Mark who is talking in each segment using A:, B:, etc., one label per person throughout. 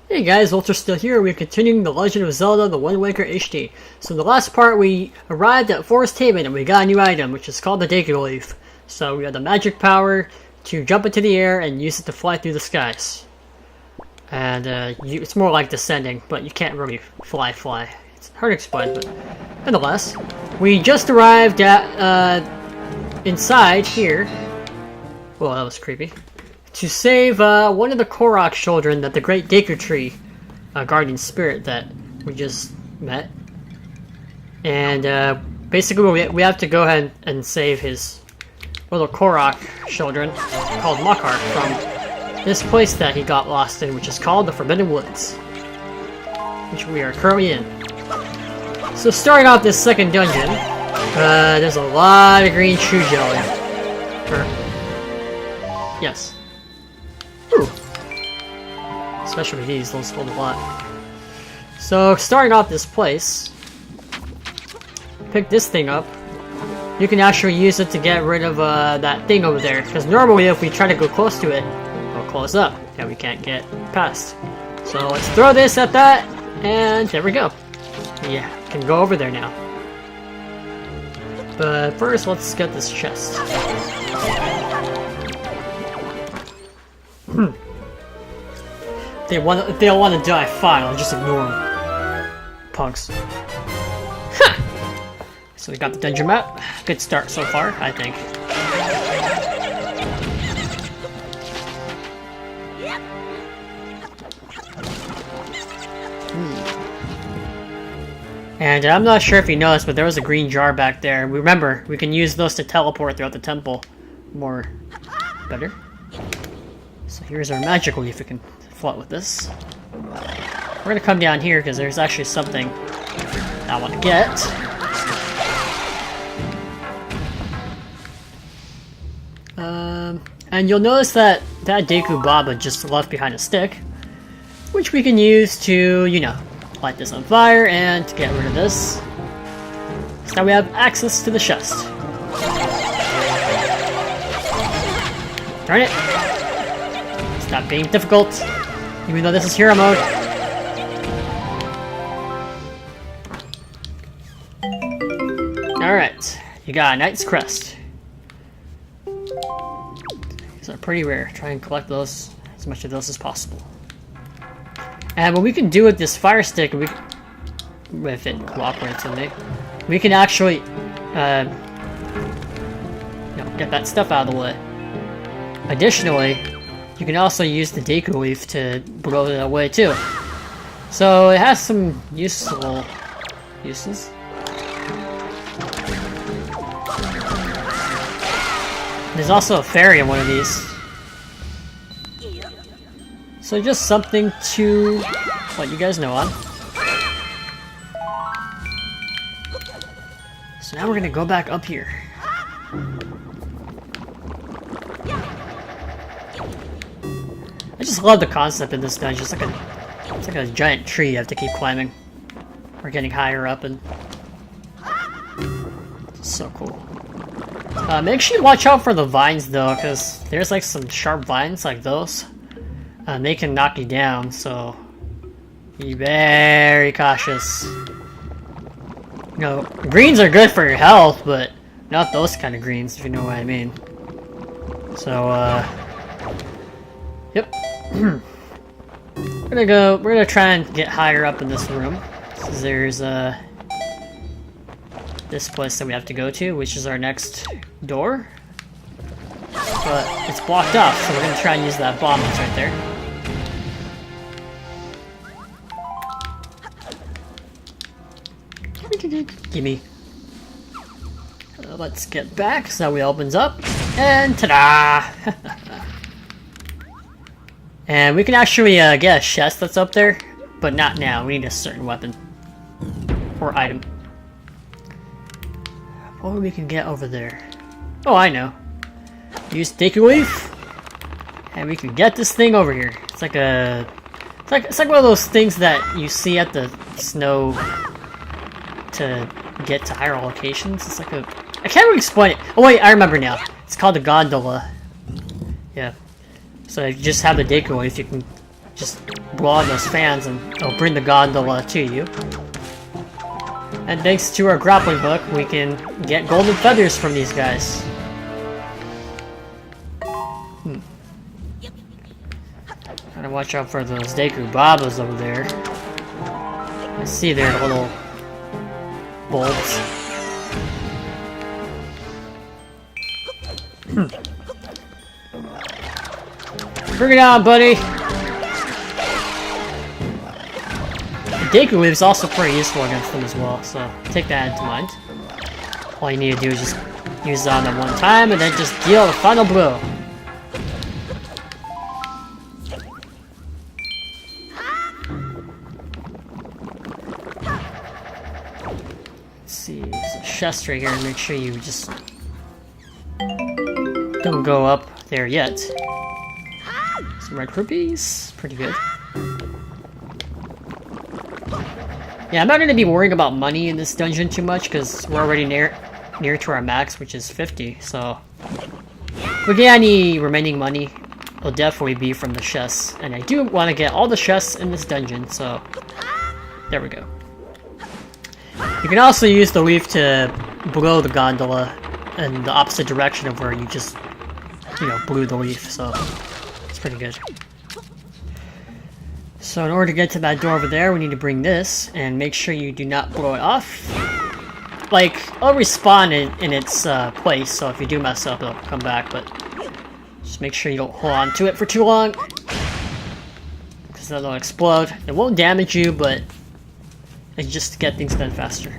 A: Hey guys, Ultrasteel here. We're continuing The Legend of Zelda The Wind Waker HD. So in the last part we arrived at Forest Haven and we got a new item, which is called the Deku Leaf. So we have the magic power to jump into the air and use it to fly through the skies. And it's more like descending, but you can't really fly. It's hard to explain, but nonetheless. We just arrived at, inside here. Well, that was creepy. To save one of the Korok children that the Great Deku Tree, guardian spirit that we just met. And basically we have to go ahead and save his little Korok children, called Makar, from this place that he got lost in, which is called the Forbidden Woods, which we are currently in. So starting off this second dungeon, there's a lot of green shoe jelly. Yes. Ooh. Especially these, those hold a lot. So, starting off this place, pick this thing up. You can actually use it to get rid of that thing over there. Because normally if we try to go close to it, it'll close up and we can't get past. So let's throw this at that, and there we go. Yeah, can go over there now. But first, let's get this chest. If they don't want to die, fine, I'll just ignore them. Punks. Huh. So we got the dungeon map. Good start so far, I think. And I'm not sure if you noticed, but there was a green jar back there. Remember, we can use those to teleport throughout the temple better. So here's our magical leaf. We can float with this. We're gonna come down here because there's actually something I want to get. And you'll notice that Deku Baba just left behind a stick, which we can use to, you know, light this on fire and to get rid of this. So now we have access to the chest. Darn it! Stop being difficult, even though this is hero mode. Alright, you got a Knight's Crest. These are pretty rare. Try and collect those, as much of those as possible. And what we can do with this fire stick, if it cooperates with me, we can actually, get that stuff out of the way. Additionally, you can also use the Deku Leaf to blow it away too. So it has some useful uses. There's also a fairy in one of these. So just something to let you guys know on. So now we're gonna go back up here. I just love the concept in this dungeon. It's like a giant tree you have to keep climbing. We're getting higher up, and it's so cool. Make sure you watch out for the vines though, because there's like some sharp vines like those. And they can knock you down, so be very cautious. You know, greens are good for your health, but not those kind of greens, if you know what I mean. So, yep. We're gonna try and get higher up in this room. So there's, this place that we have to go to, which is our next door. But it's blocked off, so we're gonna try and use that bomb that's right there. Gimme. Let's get back, so that way opens up, and ta-da! And we can actually get a chest that's up there, but not now. We need a certain weapon or item. What we can get over there? Oh, I know. Use Deku Leaf, and we can get this thing over here. It's like it's like one of those things that you see at the snow to get to higher locations. It's like I can't really explain it. Oh wait, I remember now. It's called a gondola. Yeah. So if you just have the Deku Leaf, you can just blow on those fans and it'll bring the gondola to you. And thanks to our grappling hook, we can get golden feathers from these guys. Gotta watch out for those Deku Babas over there. I see their little bulbs. Bring it on, buddy! The Deku Leaf is also pretty useful against them as well, so take that into mind. All you need to do is just use it on them one time and then just deal the final blow. Let's see, there's a chest right here, make sure you just don't go up there yet. Some red rupees, pretty good. Yeah, I'm not going to be worrying about money in this dungeon too much because we're already near to our max, which is 50. So, if we get any remaining money, it'll definitely be from the chests. And I do want to get all the chests in this dungeon, so there we go. You can also use the leaf to blow the gondola in the opposite direction of where you just, you know, blew the leaf. So it's pretty good. So in order to get to that door over there, we need to bring this, and make sure you do not blow it off. Like, it'll respawn in its place, so if you do mess up, it'll come back, but just make sure you don't hold on to it for too long, because then it'll explode. It won't damage you, but it's just to get things done faster.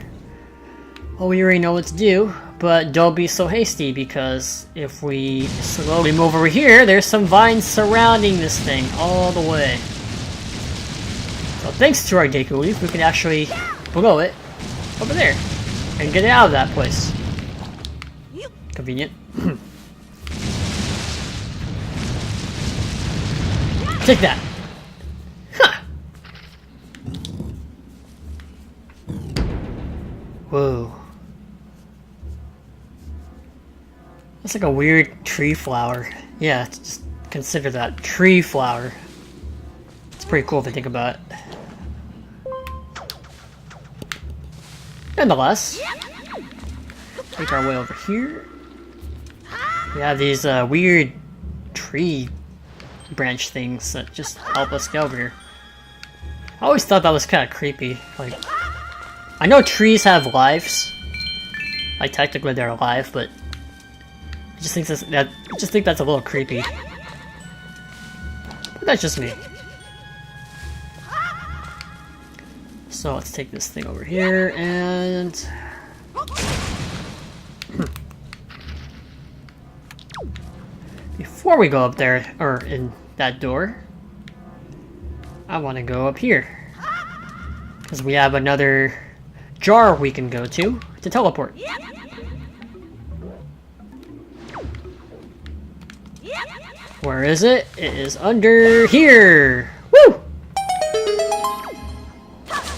A: Well, we already know what to do, but don't be so hasty, because if we slowly move over here, there's some vines surrounding this thing all the way. So thanks to our Deku Leaf, we can actually blow it over there and get it out of that place. Convenient. Take that. Huh. Whoa. That's like a weird tree flower. Yeah, just consider that. Tree flower. It's pretty cool if you think about it. Nonetheless, take our way over here. We have these weird tree branch things that just help us get over here. I always thought that was kind of creepy. Like, I know trees have lives. Like, technically they're alive, but I just think that's a little creepy. But that's just me. So let's take this thing over here and before we go up there, or in that door, I want to go up here because we have another jar we can go to teleport. Where is it? It is under here. Woo!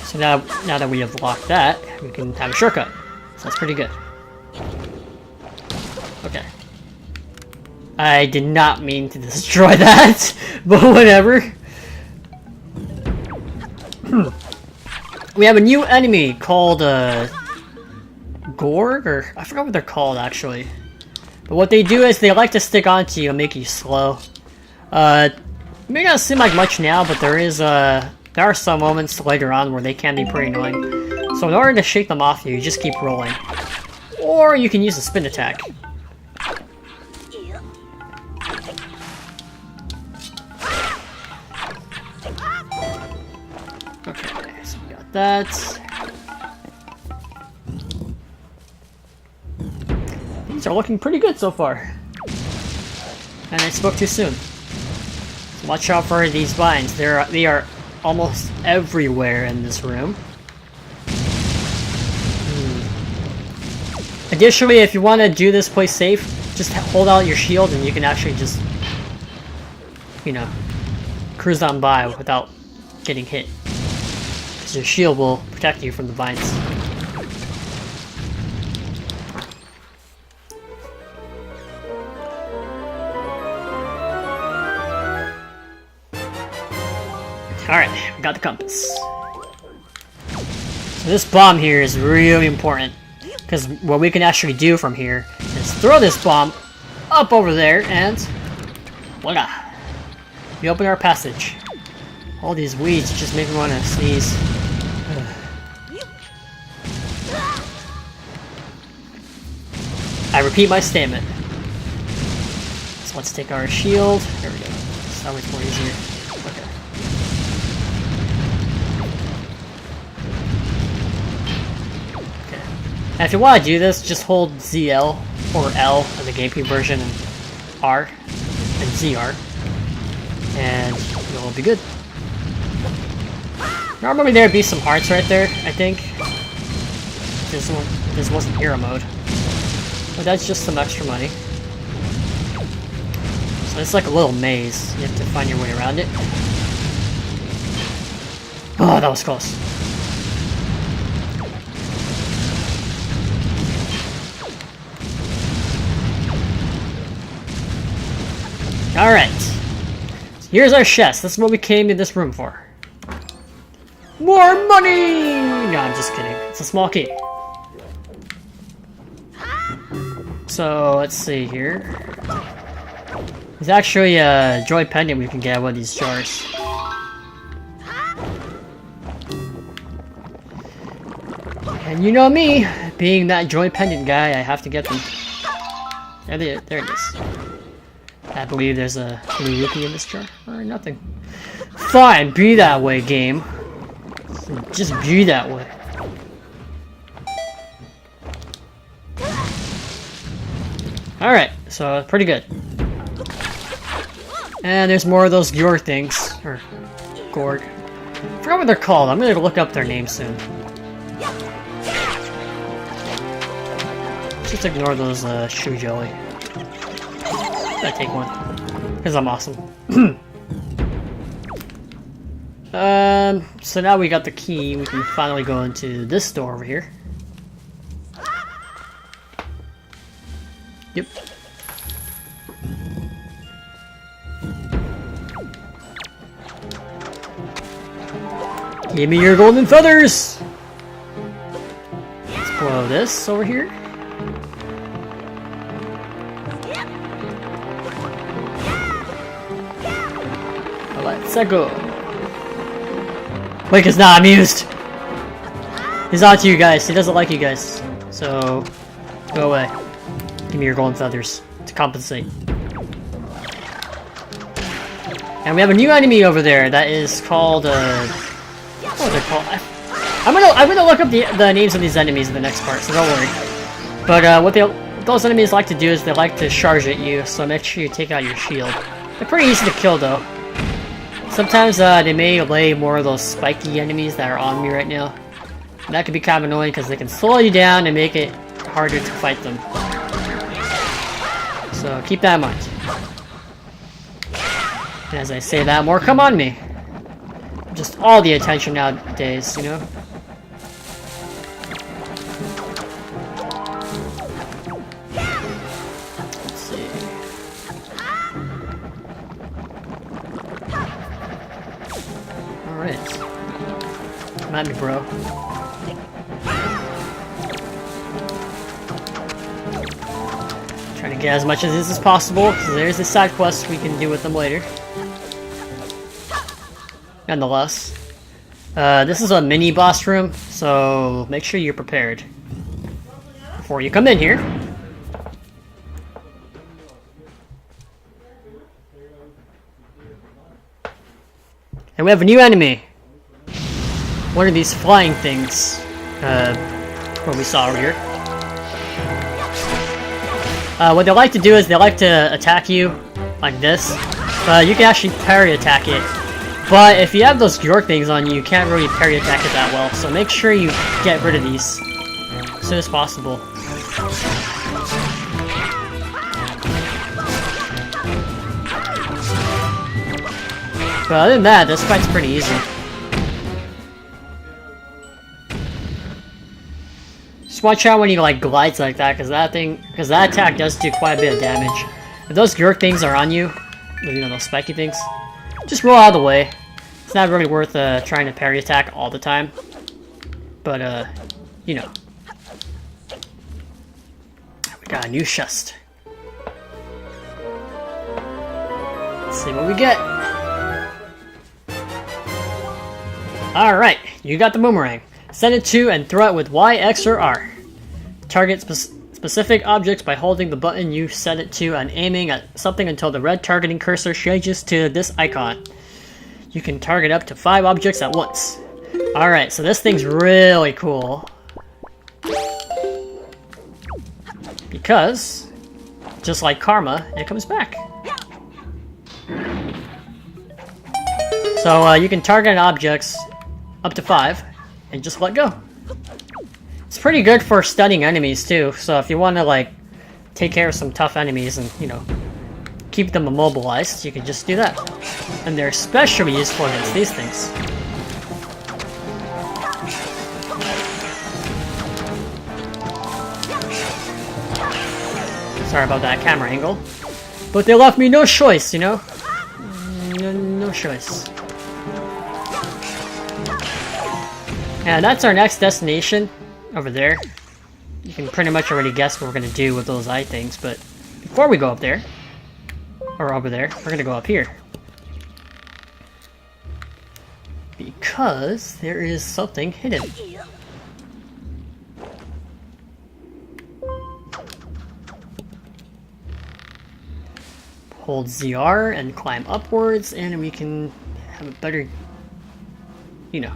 A: So now that we have locked that, we can have a shortcut. So that's pretty good. Okay. I did not mean to destroy that, but whatever. We have a new enemy called Gorg, or I forgot what they're called actually. But what they do is they like to stick onto you and make you slow. It may not seem like much now, but there are some moments later on where they can be pretty annoying. So in order to shake them off you just keep rolling. Or you can use a spin attack. Okay, so we got that. These are looking pretty good so far. And I spoke too soon. So watch out for these vines. They are almost everywhere in this room. Additionally, if you want to do this place safe, just hold out your shield and you can actually just, you know, cruise on by without getting hit. Because your shield will protect you from the vines. Alright, we got the compass. So this bomb here is really important, because what we can actually do from here is throw this bomb up over there, and voila! We open our passage. All these weeds just make me want to sneeze. I repeat my statement. So let's take our shield. There we go. It's that much more easier. Okay. Okay. And if you want to do this, just hold ZL or L in the GameCube version and R and ZR, and you'll be good. Normally there'd be some hearts right there, I think. This wasn't hero mode. But that's just some extra money. So it's like a little maze. You have to find your way around it. Oh, that was close. Alright. So here's our chest. This is what we came to this room for. More money! No, I'm just kidding. It's a small key. So, let's see here. There's actually a joy pendant we can get out of one of these jars. And you know me, being that joy pendant guy, I have to get them. There it is. I believe there's a blue rupee in this jar. Or nothing. Fine, be that way, game. Just be that way. Alright, so pretty good. And there's more of those Yor things. Or Gorg. I forgot what they're called. I'm gonna look up their names soon. Just ignore those shoe jelly. I take one. Because I'm awesome. So now we got the key, we can finally go into this door over here. Yep. Give me your golden feathers! Let's blow this over here. Let's go. Wake is not amused. He's on to you guys. He doesn't like you guys. So, go away. Give me your golden feathers to compensate. And we have a new enemy over there that is called, what are they called? I'm gonna look up the names of these enemies in the next part, so don't worry. But what those enemies like to do is they like to charge at you, so make sure you take out your shield. They're pretty easy to kill though. Sometimes they may lay more of those spiky enemies that are on me right now. And that can be kind of annoying because they can slow you down and make it harder to fight them. So keep that in mind. And as I say that, more come on me. Just all the attention nowadays, you know? Let's see. Alright. Come at me, bro. Trying to get as much of this as possible, because there's a side quest we can do with them later. Nonetheless. This is a mini boss room, so make sure you're prepared before you come in here. And we have a new enemy. One of these flying things. What we saw earlier. What they like to do is they like to attack you like this. You can actually parry attack it. But if you have those York things on you, you can't really parry attack it that well. So make sure you get rid of these as soon as possible. But other than that, this fight's pretty easy. Just watch out when he like glides like that, because that attack does do quite a bit of damage. If those York things are on you, you know, those spiky things, just roll out of the way. It's not really worth trying to parry attack all the time. But, you know. We got a new chest. Let's see what we get. Alright, you got the boomerang. Send it to and throw it with Y, X, or R. Target specific objects by holding the button you set it to and aiming at something until the red targeting cursor changes to this icon. You can target up to 5 objects at once. Alright, so this thing's really cool. Because, just like Karma, it comes back. So you can target objects up to 5 and just let go. It's pretty good for stunning enemies too, so if you want to like take care of some tough enemies and, you know, keep them immobilized, you can just do that. And they're especially useful against these things. Sorry about that camera angle. But they left me no choice, you know? No choice. And that's our next destination, over there. You can pretty much already guess what we're gonna do with those eye things, but before we go up there, or over there, we're gonna go up here. Because there is something hidden. Hold ZR and climb upwards, and we can have a better, you know.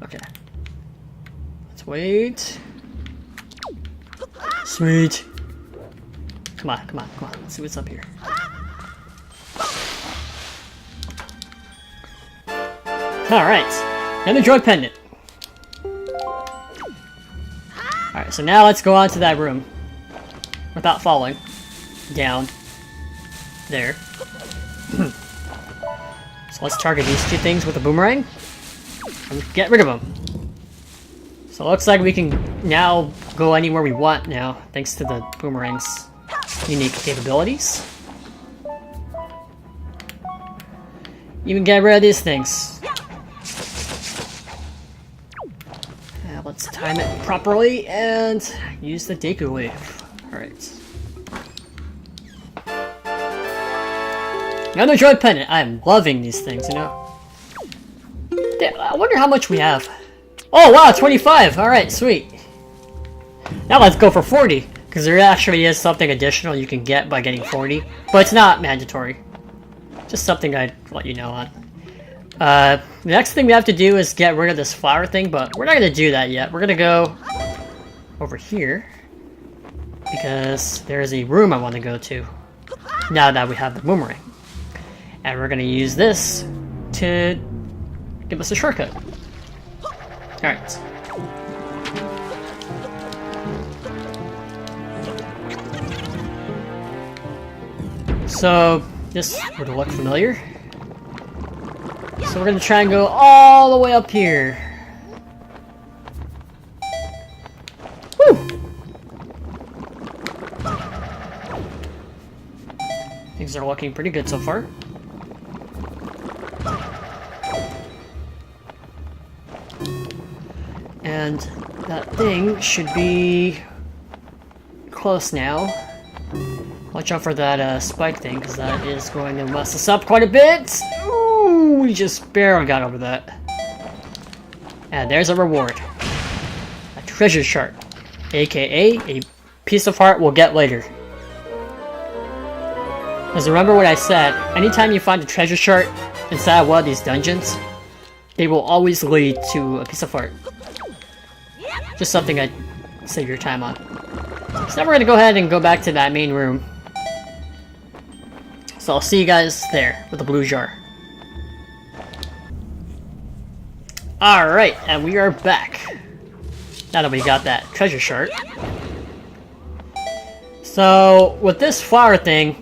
A: Okay. Let's wait. Sweet. Come on, come on, come on. Let's see what's up here. Alright. Another droid pendant. Alright, so now let's go on to that room. Without falling. Down. There. So let's target these 2 things with a boomerang. And get rid of them. So it looks like we can now go anywhere we want now, thanks to the boomerang's unique capabilities. Even get rid of these things. Let's time it properly and use the Deku leaf. Alright. Another droid pendant. I'm loving these things, you know? I wonder how much we have. Oh wow, 25! Alright, sweet. Now let's go for 40, because there actually is something additional you can get by getting 40, but it's not mandatory. Just something I'd let you know on. The next thing we have to do is get rid of this flower thing, but we're not going to do that yet. We're going to go over here, because there's a room I want to go to, now that we have the boomerang. And we're going to use this to give us a shortcut. Alright. So, this would look familiar. So we're going to try and go all the way up here. Woo! Things are looking pretty good so far. And that thing should be close now. Watch out for that spike thing, because that is going to mess us up quite a bit. Ooh, we just barely got over that. And there's a reward. A treasure chart, aka a piece of heart we'll get later. Because remember what I said, anytime you find a treasure chart inside one of these dungeons, they will always lead to a piece of heart. Just something I'd save your time on. So now we're gonna go ahead and go back to that main room. So I'll see you guys there with the blue jar. Alright, and we are back. Now that we got that treasure chart. So with this flower thing,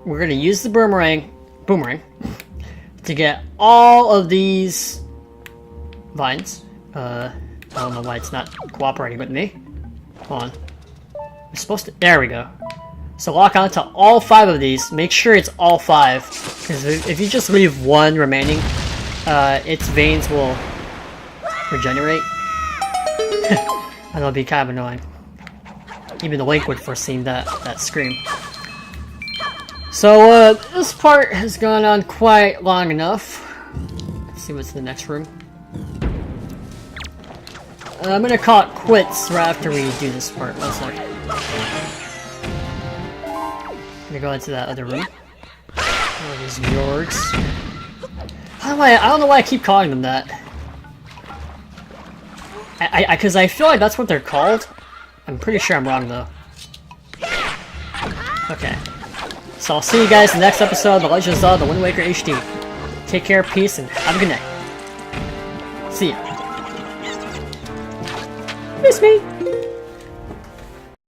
A: we're gonna use the boomerang to get all of these vines. I don't know why it's not cooperating with me. Hold on. We're supposed to... There we go. So lock on to all 5 of these. Make sure it's all 5, because if you just leave 1 remaining, its veins will regenerate. And it'll be kind of annoying. Even the Link would foreseen that scream. So this part has gone on quite long enough. Let's see what's in the next room. I'm gonna call it quits right after we do this part. One sec. I'm gonna go into that other room. Oh, these Yorks. I don't know why I keep calling them that. Because I feel like that's what they're called. I'm pretty sure I'm wrong though. Okay. So I'll see you guys in the next episode of The Legend of Zelda: The Wind Waker HD. Take care, peace, and have a good night. See ya. Miss me!